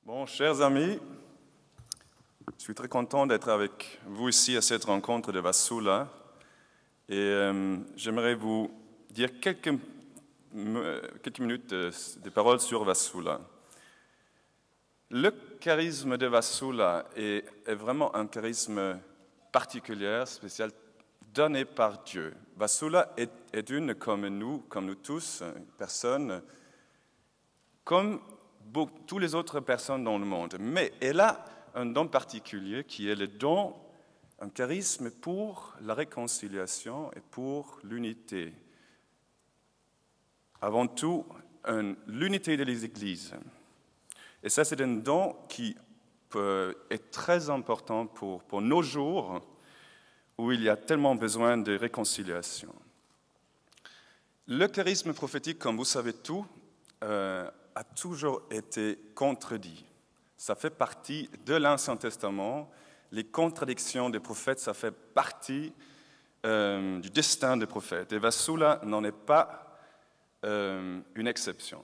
Bon, chers amis, je suis très content d'être avec vous ici à cette rencontre de Vassula et j'aimerais vous dire quelques minutes de paroles sur Vassula. Le charisme de Vassula est vraiment un particulier, spécial, donné par Dieu. Vassula est une, comme nous tous, une personne comme toutes les autres personnes dans le monde. Mais elle a un don particulier qui est le don, un charisme pour la réconciliation et pour l'unité. Avant tout, l'unité des églises. Et ça, c'est un don qui est très important pour nos jours, où il y a tellement besoin de réconciliation. Le charisme prophétique, comme vous savez tout, a toujours été contredit. Ça fait partie de l'Ancien Testament. Les contradictions des prophètes, ça fait partie du destin des prophètes. Et Vassula n'en est pas une exception.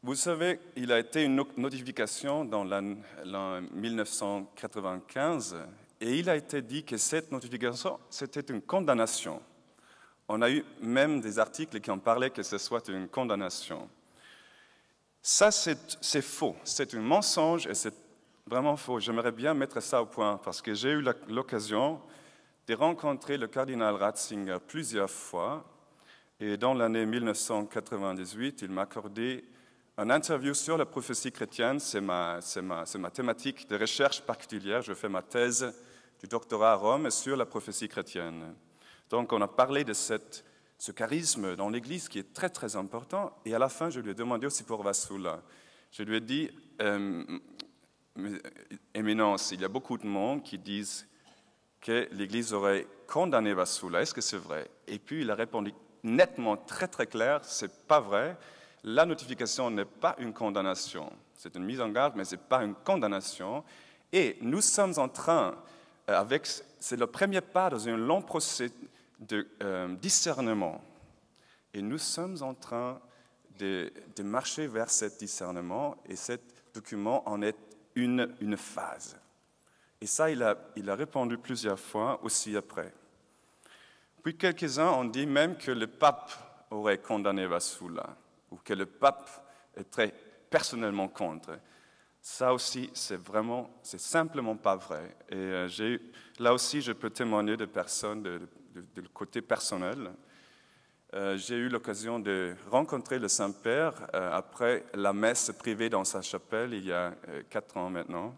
Vous savez, il a été une notification dans l'an 1995 et il a été dit que cette notification, c'était une condamnation. On a eu même des articles qui en parlaient que ce soit une condamnation. Ça, c'est faux, c'est un mensonge et c'est vraiment faux. J'aimerais bien mettre ça au point parce que j'ai eu l'occasion de rencontrer le cardinal Ratzinger plusieurs fois et dans l'année 1998, il m'a accordé une interview sur la prophétie chrétienne. C'est ma thématique de recherche particulière. Je fais ma thèse du doctorat à Rome sur la prophétie chrétienne. Donc, on a parlé de ce charisme dans l'Église qui est très, très important. Et à la fin, je lui ai demandé aussi pour Vassula. Je lui ai dit, Éminence, il y a beaucoup de monde qui disent que l'Église aurait condamné Vassula. Est-ce que c'est vrai? Et puis, il a répondu nettement, très, très clair, c'est pas vrai. La notification n'est pas une condamnation. C'est une mise en garde, mais ce n'est pas une condamnation. Et nous sommes en train, c'est le premier pas dans un long procès de discernement. Et nous sommes en train de marcher vers ce discernement, et ce document en est une phase. Et ça, il a répondu plusieurs fois aussi après. Puis quelques-uns ont dit même que le pape aurait condamné Vassula, ou que le pape est très personnellement contre. Ça aussi, c'est simplement pas vrai. Et là aussi, je peux témoigner de personnes du côté personnel. J'ai eu l'occasion de rencontrer le Saint-Père après la messe privée dans sa chapelle, il y a 4 ans maintenant.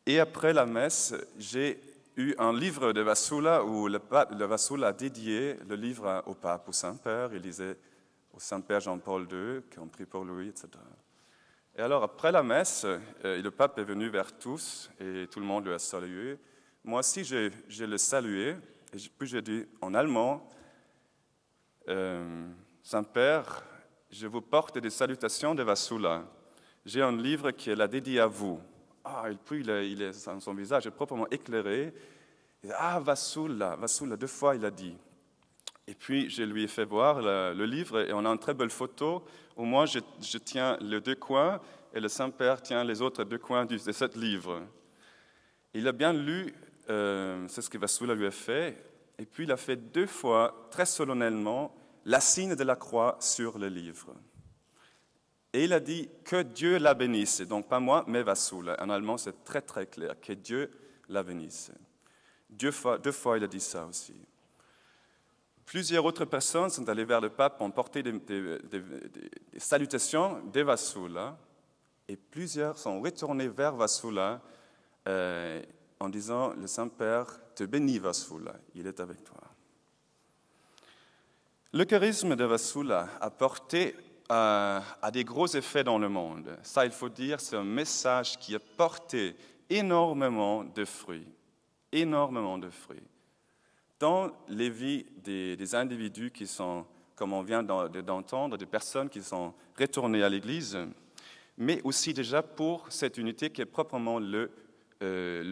Et après la messe, j'ai eu un livre de Vassula où le Vassula a dédié le livre au pape, au Saint-Père. Il lisait au Saint-Père Jean-Paul II, qui ont prié pour lui, etc. Et alors, après la messe, le pape est venu vers tous et tout le monde lui a salué. Moi aussi, je l'ai salué, et puis j'ai dit en allemand, Saint-Père, je vous porte des salutations de Vassula. J'ai un livre qui est dédié à vous. Ah, et puis son visage est proprement éclairé. Et, Vassula, 2 fois il a dit. Et puis, je lui ai fait voir le livre et on a une très belle photo où moi, je tiens les 2 coins et le Saint-Père tient les autres 2 coins de ce livre. Il a bien lu, c'est ce que Vassula lui a fait, et puis il a fait 2 fois, très solennellement, la signe de la croix sur le livre. Et il a dit que Dieu la bénisse, donc pas moi, mais Vassula. En allemand, c'est très très clair, que Dieu la bénisse. 2 fois, il a dit ça aussi. Plusieurs autres personnes sont allées vers le pape, ont porté des salutations de Vassula, et plusieurs sont retournés vers Vassula en disant « Le Saint-Père te bénit, Vassula, il est avec toi ». Le charisme de Vassula a porté à des gros effets dans le monde. Ça, il faut dire, c'est un message qui a porté énormément de fruits, dans les vies des individus qui sont, comme on vient d'entendre, des personnes qui sont retournées à l'Église, mais aussi déjà pour cette unité qui est proprement le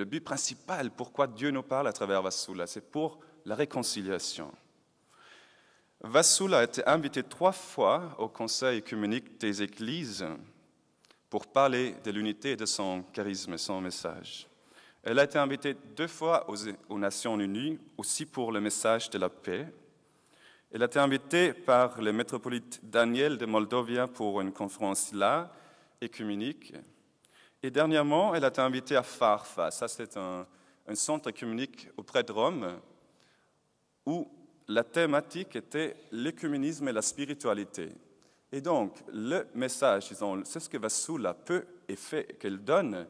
but principal, pourquoi Dieu nous parle à travers Vassula, c'est pour la réconciliation. Vasula a été invité 3 fois au Conseil œcuménique des Églises pour parler de l'unité et de son charisme et son message. Elle a été invitée 2 fois aux Nations Unies, aussi pour le message de la paix. Elle a été invitée par le métropolite Daniel de Moldovia pour une conférence là, œcuménique. Et dernièrement, elle a été invitée à Farfa. Ça, c'est un centre œcuménique auprès de Rome, où la thématique était l'œcuménisme et la spiritualité. Et donc, le message, disons, c'est ce que Vasula peut et fait, qu'elle donne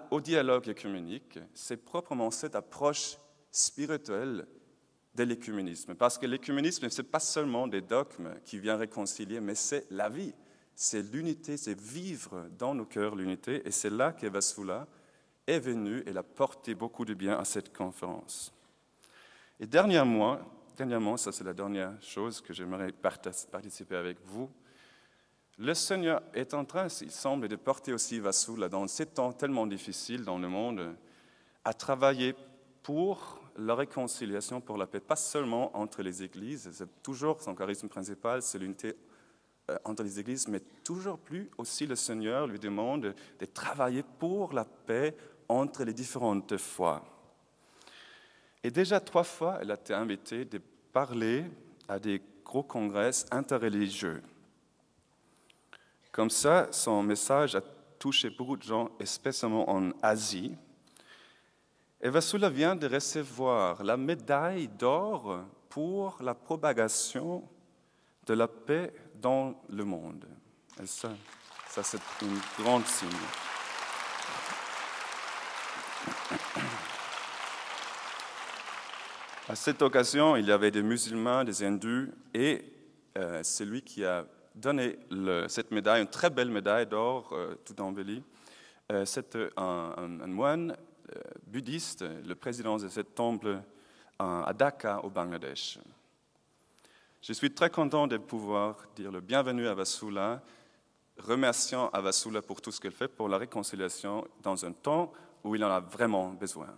au dialogue œcuménique, c'est proprement cette approche spirituelle de l'œcuménisme. Parce que l'œcuménisme, ce n'est pas seulement des dogmes qui viennent réconcilier, mais c'est la vie, c'est l'unité, c'est vivre dans nos cœurs l'unité. Et c'est là que Vasula est venu et a porté beaucoup de bien à cette conférence. Et dernièrement, ça c'est la dernière chose que j'aimerais participer avec vous, le Seigneur est en train, il semble, de porter aussi Vasula dans ces temps tellement difficiles dans le monde, à travailler pour la réconciliation, pour la paix, pas seulement entre les églises, c'est toujours son charisme principal, c'est l'unité entre les églises, mais toujours plus aussi le Seigneur lui demande de travailler pour la paix entre les différentes foi. Et déjà 3 fois, elle a été invitée de parler à des gros congrès interreligieux. Comme ça, son message a touché beaucoup de gens, spécialement en Asie. Et Vasula vient de recevoir la médaille d'or pour la propagation de la paix dans le monde. Et ça c'est un grand signe. À cette occasion, il y avait des musulmans, des hindous, et celui qui a donné cette médaille, une très belle médaille d'or, tout embellie, c'est un moine bouddhiste, le président de ce temple à Dhaka, au Bangladesh. Je suis très content de pouvoir dire le bienvenu à Vasula, remerciant à Vasula pour tout ce qu'elle fait pour la réconciliation dans un temps où il en a vraiment besoin.